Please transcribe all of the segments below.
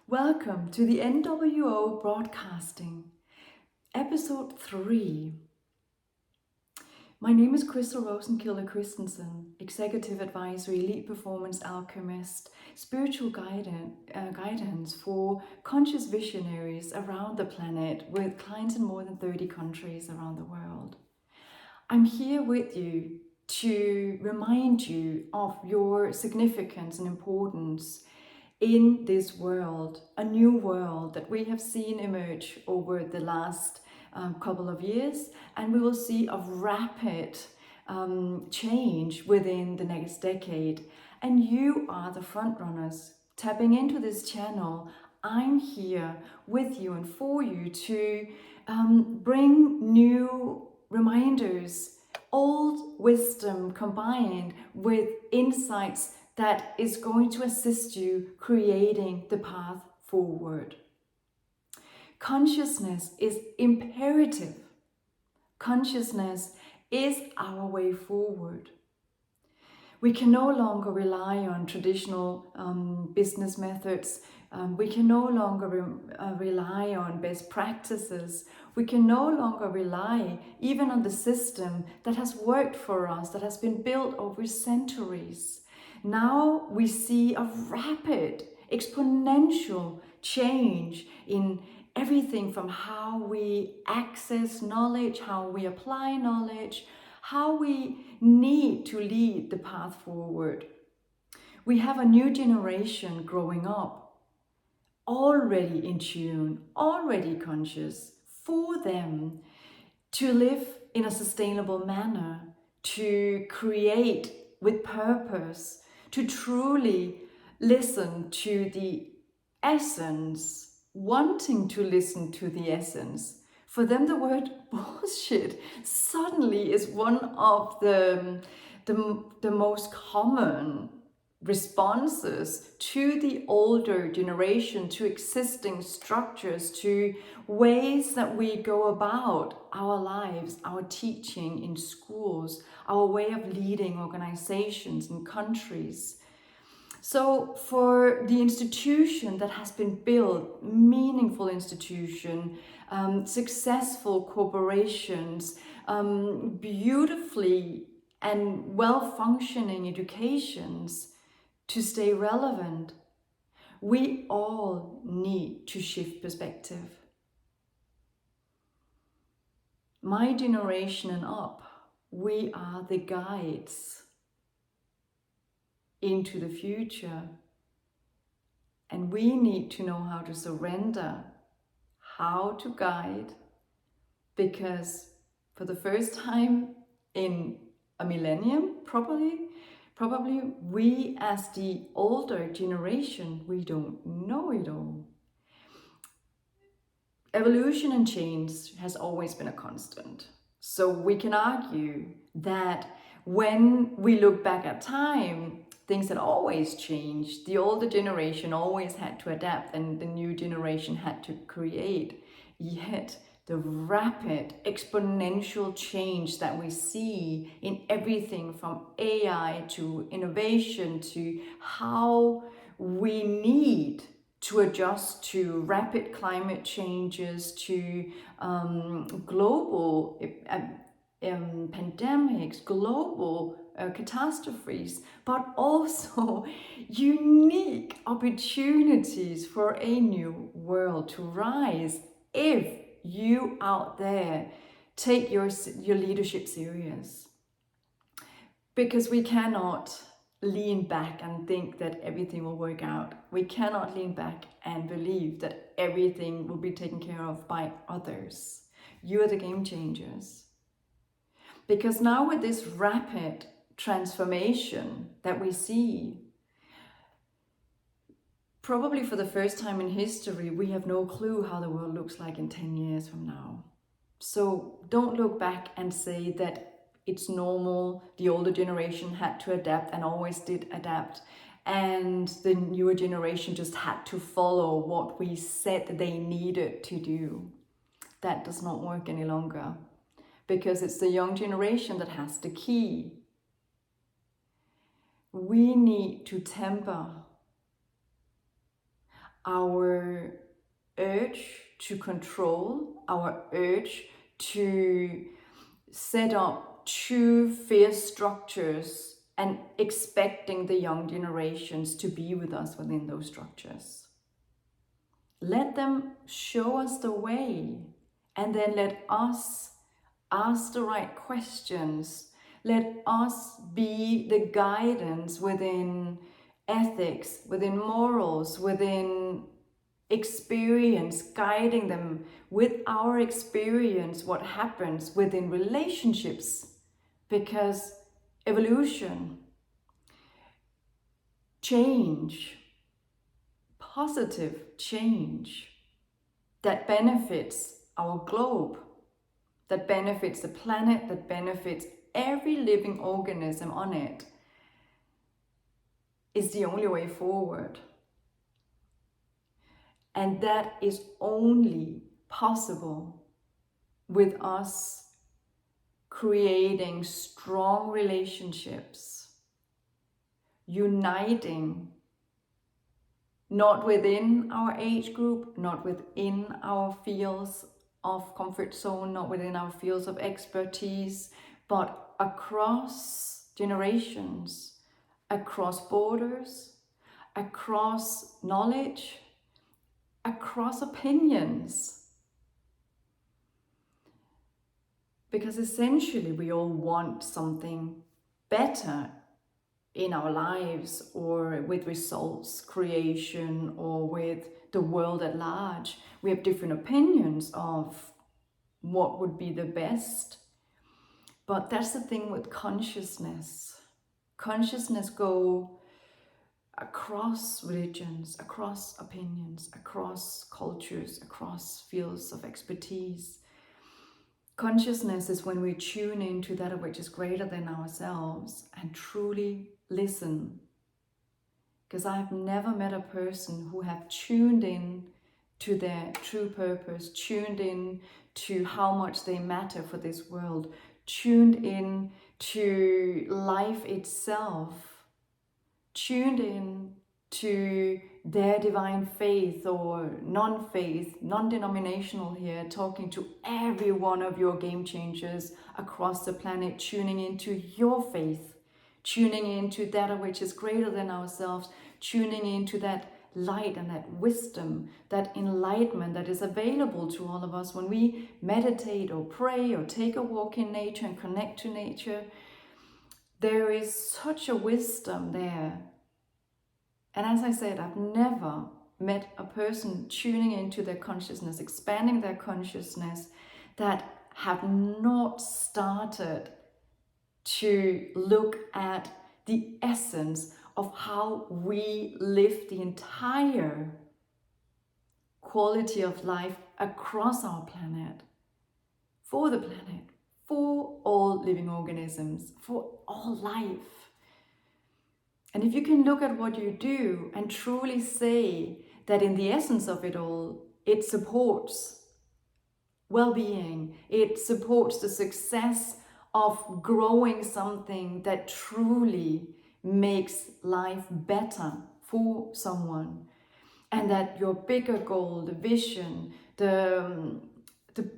Welcome to the NWO Broadcasting, episode 3. My name is Christel Rosenkilde Christensen, Executive Advisory, Lead Performance Alchemist, spiritual guidance for conscious visionaries around the planet with clients in more than 30 countries around the world. I'm here with you to remind you of your significance and importance in this world, a new world that we have seen emerge over the last couple of years, and we will see a rapid change within the next decade. And you are the front runners tapping into this channel. I'm here with you and for you to bring new reminders, old wisdom combined with insights that is going to assist you creating the path forward. Consciousness is imperative. Consciousness is our way forward. We can no longer rely on traditional business methods. We can no longer rely on best practices. We can no longer rely even on the system that has worked for us, that has been built over centuries. Now we see a rapid, exponential change in everything from how we access knowledge, how we apply knowledge, how we need to lead the path forward. We have a new generation growing up, already in tune, already conscious, for them to live in a sustainable manner, to create with purpose, to truly listen to the essence, wanting to listen to the essence. For them, the word bullshit suddenly is one of the most common responses to the older generation, to existing structures, to ways that we go about our lives, our teaching in schools, our way of leading organizations and countries. So for the institution that has been built, meaningful institution, successful corporations, beautifully and well-functioning educations, to stay relevant, we all need to shift perspective. My generation and up, we are the guides into the future. And we need to know how to surrender, how to guide, because for the first time in a millennium, probably we as the older generation, we don't know it all. Evolution and change has always been a constant. So we can argue that when we look back at time, things had always changed. The older generation always had to adapt and the new generation had to create. Yet the rapid exponential change that we see in everything from AI to innovation to how we need to adjust to rapid climate changes, to global pandemics, global catastrophes, but also unique opportunities for a new world to rise if you out there take your leadership serious. Because we cannot lean back and think that everything will work out. We cannot lean back and believe that everything will be taken care of by others. You are the game changers. Because now with this rapid transformation that we see, probably for the first time in history, we have no clue how the world looks like in 10 years from now. So don't look back and say that it's normal, the older generation had to adapt and always did adapt, and the newer generation just had to follow what we said they needed to do. That does not work any longer, because it's the young generation that has the key. We need to temper our urge to control, our urge to set up true fear structures and expecting the young generations to be with us within those structures. Let them show us the way, and then let us ask the right questions. Let us be the guidance within ethics, within morals, within experience, guiding them with our experience, what happens within relationships. Because evolution, change, positive change that benefits our globe, that benefits the planet, that benefits every living organism on it, is the only way forward. And that is only possible with us creating strong relationships, uniting, not within our age group, not within our fields of comfort zone, not within our fields of expertise, but across generations, across borders, across knowledge, across opinions. Because essentially we all want something better in our lives, or with results creation, or with the world at large. We have different opinions of what would be the best. But that's the thing with consciousness. Consciousness go across religions, across opinions, across cultures, across fields of expertise. Consciousness is when we tune into that which is greater than ourselves and truly listen. Because I've never met a person who have tuned in to their true purpose, tuned in to how much they matter for this world, tuned in to life itself, tuned in to their divine faith or non-faith, non-denominational here, talking to every one of your game changers across the planet, tuning into your faith, tuning into that which is greater than ourselves, tuning into that light and that wisdom, that enlightenment that is available to all of us when we meditate or pray or take a walk in nature and connect to nature. There is such a wisdom there. And as I said, I've never met a person tuning into their consciousness, expanding their consciousness, that have not started to look at the essence of how we live the entire quality of life across our planet, for the planet, for all living organisms, for all life. And if you can look at what you do and truly say that in the essence of it all, it supports well-being, it supports the success of growing something that truly makes life better for someone, and that your bigger goal, the vision, the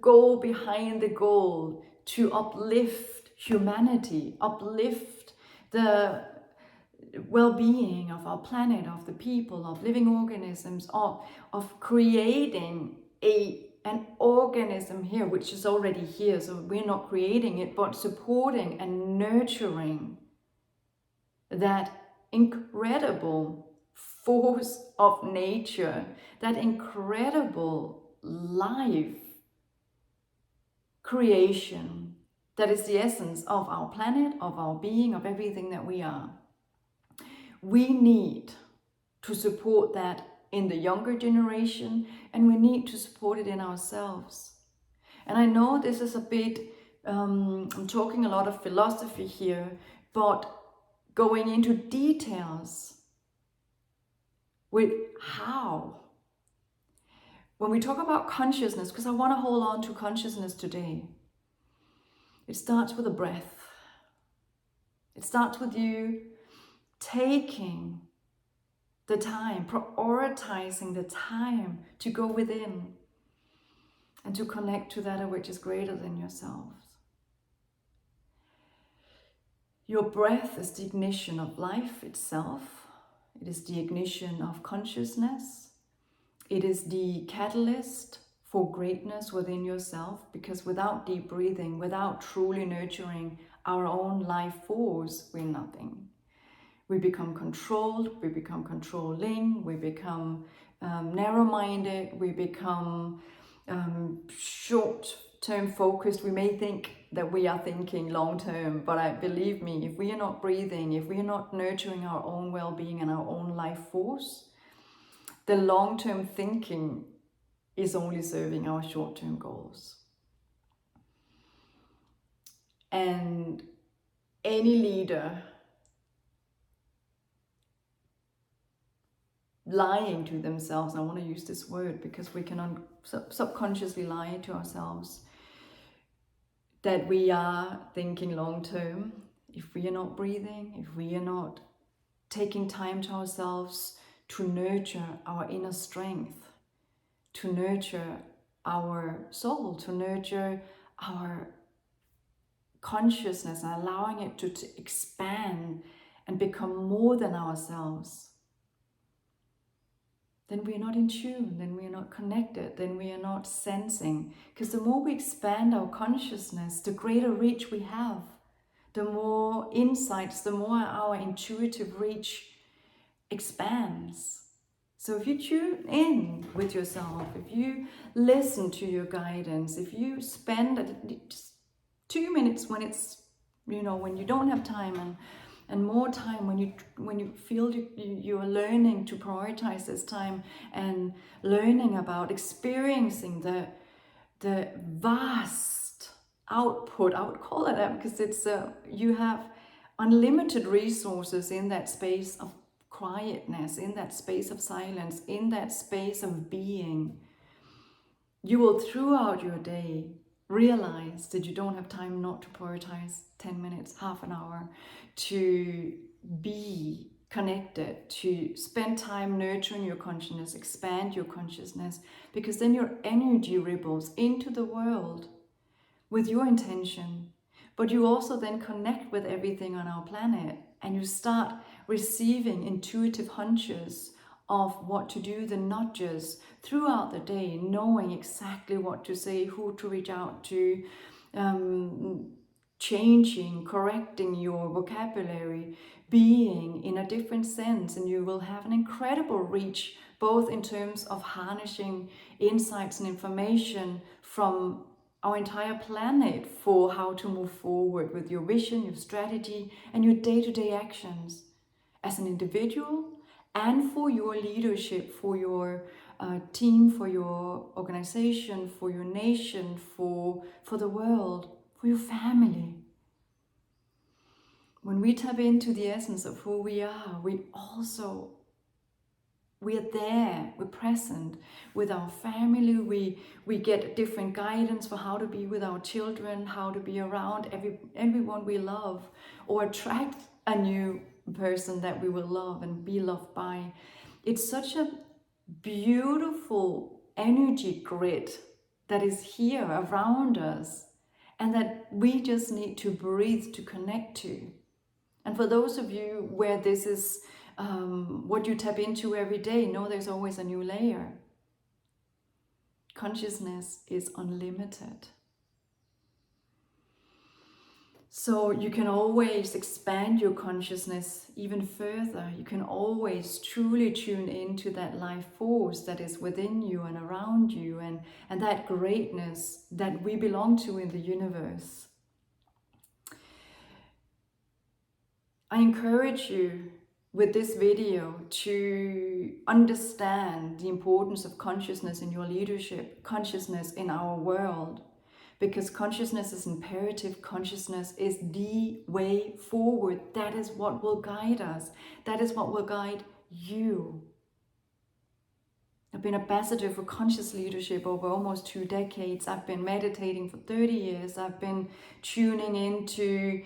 goal behind the goal to uplift humanity, uplift the well-being of our planet, of the people, of living organisms, of creating an organism here, which is already here, so we're not creating it, but supporting and nurturing that incredible force of nature, that incredible life creation that is the essence of our planet, of our being, of everything that we are. We need to support that in the younger generation, and we need to support it in ourselves. And I know this is a bit, I'm talking a lot of philosophy here, but going into details with how. When we talk about consciousness, because I want to hold on to consciousness today, it starts with a breath. It starts with you taking the time, prioritizing the time to go within and to connect to that which is greater than yourself. Your breath is the ignition of life itself. It is the ignition of consciousness. It is the catalyst for greatness within yourself, because without deep breathing, without truly nurturing our own life force, we're nothing. We become controlled, we become controlling, we become narrow-minded, we become short-term focused. We may think that we are thinking long-term, but believe me, if we are not breathing, if we are not nurturing our own well-being and our own life force, the long-term thinking is only serving our short-term goals. And any leader lying to themselves, I want to use this word because we can subconsciously lie to ourselves that we are thinking long term. If we are not breathing, if we are not taking time to ourselves to nurture our inner strength, to nurture our soul, to nurture our consciousness and allowing it to expand and become more than ourselves, then we are not in tune, then we are not connected, then we are not sensing. Because the more we expand our consciousness, the greater reach we have, the more insights, the more our intuitive reach expands. So if you tune in with yourself, if you listen to your guidance, if you spend just 2 minutes when it's, when you don't have time, and more time when you feel you are learning to prioritize this time and learning about experiencing the vast output. I would call it that because it's you have unlimited resources in that space of quietness, in that space of silence, in that space of being. You will throughout your day realize that you don't have time not to prioritize 10 minutes, half an hour, to be connected, to spend time nurturing your consciousness, expand your consciousness, because then your energy ripples into the world with your intention. But you also then connect with everything on our planet, and you start receiving intuitive hunches of what to do, the nudges throughout the day, knowing exactly what to say, who to reach out to, changing, correcting your vocabulary, being in a different sense, and you will have an incredible reach, both in terms of harnessing insights and information from our entire planet for how to move forward with your vision, your strategy, and your day-to-day actions as an individual, and for your leadership, for your team, for your organization, for your nation, for the world, for your family. When we tap into the essence of who we are, we are there, we're present with our family, we get different guidance for how to be with our children, how to be around everyone we love, or attract a new person that we will love and be loved by. It's such a beautiful energy grid that is here around us, and that we just need to breathe to connect to. And for those of you where this is what you tap into every day, know there's always a new layer. Consciousness is unlimited. So you can always expand your consciousness even further. You can always truly tune into that life force that is within you and around you, and that greatness that we belong to in the universe. I encourage you with this video to understand the importance of consciousness in your leadership, consciousness in our world, because consciousness is imperative. Consciousness is the way forward. That is what will guide us. That is what will guide you. I've been ambassador for conscious leadership over almost 2 decades. I've been meditating for 30 years. I've been tuning into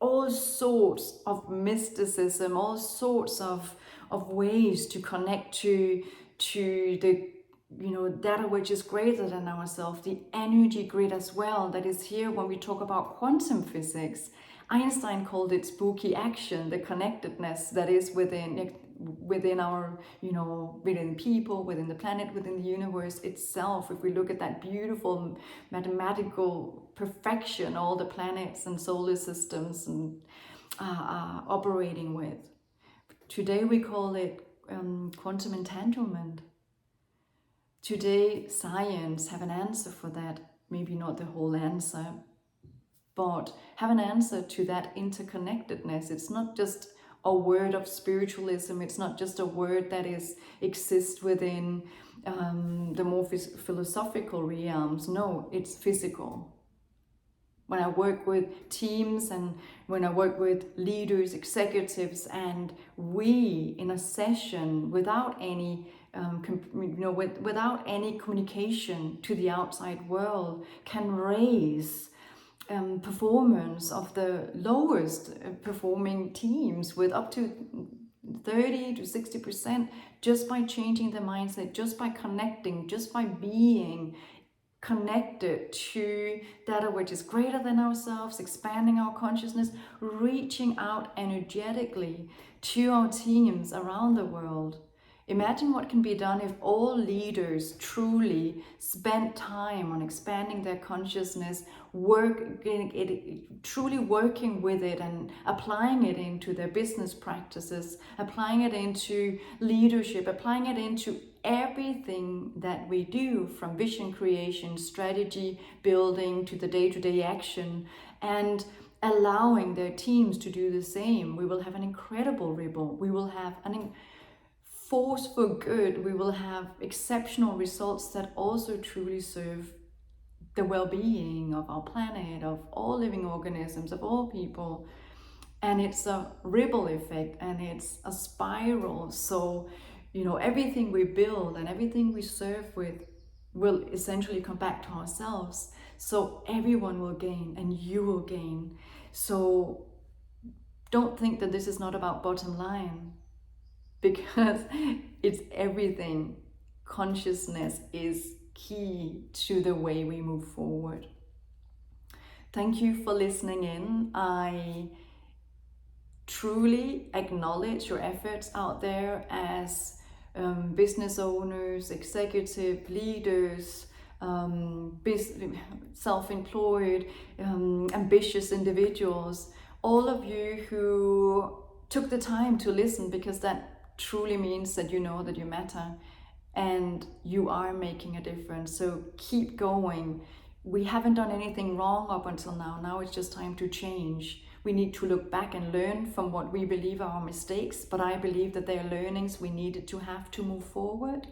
all sorts of mysticism, all sorts of of ways to connect to the that which is greater than ourselves, the energy grid as well, that is here when we talk about quantum physics. Einstein called it spooky action, the connectedness that is within our, within people, within the planet, within the universe itself. If we look at that beautiful mathematical perfection all the planets and solar systems and are operating with. Today we call it quantum entanglement. Today science have an answer for that, maybe not the whole answer, but have an answer to that interconnectedness. It's not just a word of spiritualism, it's not just a word that exists within the more philosophical realms. No, it's physical. When I work with teams and when I work with leaders, executives, and we in a session without any without any communication to the outside world can raise performance of the lowest performing teams with up to 30 to 60% just by changing the mindset, just by connecting, just by being connected to that which is greater than ourselves, expanding our consciousness, reaching out energetically to our teams around the world. Imagine what can be done if all leaders truly spent time on expanding their consciousness, truly working with it and applying it into their business practices, applying it into leadership, applying it into everything that we do, from vision creation, strategy building to the day-to-day action, and allowing their teams to do the same. We will have an incredible ripple. We will have an force for good. We will have exceptional results that also truly serve the well-being of our planet, of all living organisms, of all people. And it's a ripple effect and it's a spiral. So everything we build and everything we serve with will essentially come back to ourselves. So everyone will gain and you will gain. So don't think that this is not about bottom line, because it's everything. Consciousness is key to the way we move forward. Thank you for listening in. I truly acknowledge your efforts out there as business owners, executive leaders, self-employed, ambitious individuals, all of you who took the time to listen, because that truly means that you know that you matter and you are making a difference. So keep going. We haven't done anything wrong up until now. Now it's just time to change. We need to look back and learn from what we believe are our mistakes, but I believe that they are learnings we needed to have to move forward.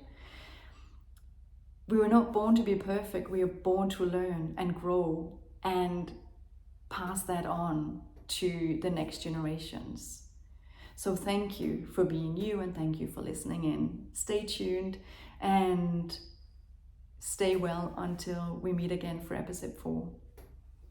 We were not born to be perfect. We are born to learn and grow and pass that on to the next generations. So thank you for being you and thank you for listening in. Stay tuned and stay well until we meet again for episode 4.